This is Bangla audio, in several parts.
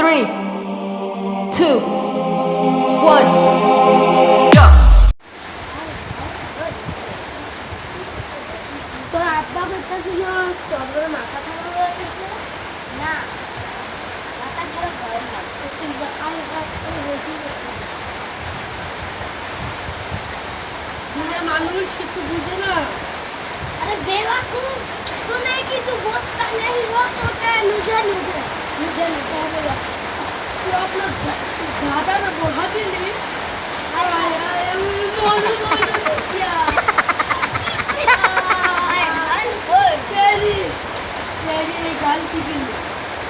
3, 2, 1, go! তোর আব্বা বলতেছিল তোর মাথা খারাপ হয়ে গেছে না মাথা খারাপ হয় না আমি মানুষ কিছু বুঝে না अरे बेवकूफ तूने কিছু বুঝতে नहीं हो तो क्या मुझे तू अपना दादा ने बढ़ा दिली तेरी गाल की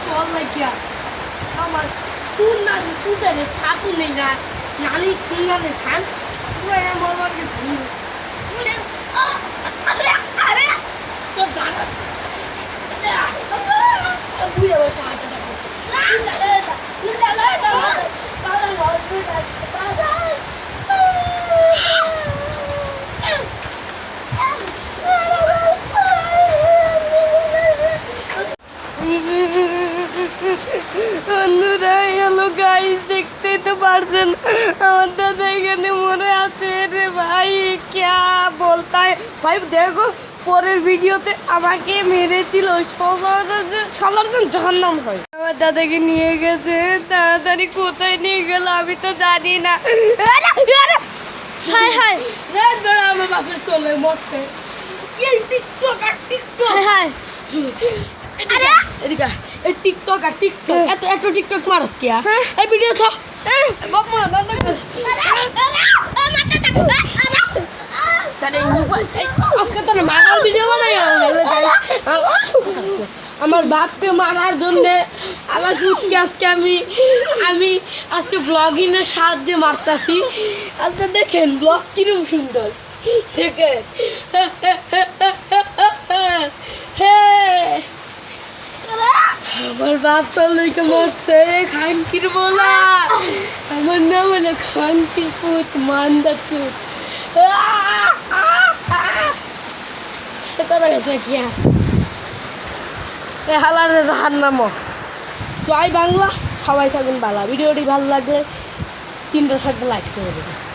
चल लग गया আমার তুই না তুই জানে ছাতু নেই না নানি তুই না ছান তুই আমার বাবাকে ভুল আরে আরে তো দাঁড়া তুই আমার পাটা দাও বন্ধুরা হ্যালো গাইস দেখতেই তো পারছেন আমার দাদা এখানে মরে আছে রে ভাই क्या बोलता है भाई देखो পরের ভিডিওতে আমাকে মেরেছিল সবার জন জাহান্নাম হয় আমার দাদাকে নিয়ে গেছে তাড়াতাড়ি কোথায় নিয়ে গেল আমি তো জানি না হাই হাই রেড বড় আমার বাপের তোলে মরছে এই টিকটক আর টিকটক হাই अरे এদিকে এই টিকটক আর টিকটক এত টিকটক মারছ কি এই ভিডিও তো বাপ মা বন্ধ কর তারে আজকে তো মারার ভিডিও বানাই আমার বাপকে মারার জন্য আমার ফুটকে আজকে আমি আজকে ব্লগিং এর সাহায্যে মারতাছি আজকে দেখেন ব্লগ কিরকম সুন্দর দেখেন আমার বাপ তো লইকে মরছে খানকির বলা আমার নাম হলো খানকির পুত মান্দা চুত কথা গেছে কি হালার জাহার নাম জয় বাংলা সবাই থাকুন বাংলা ভিডিওটি ভালো লাগলে 3টা 4টা লাইক করে দেবেন।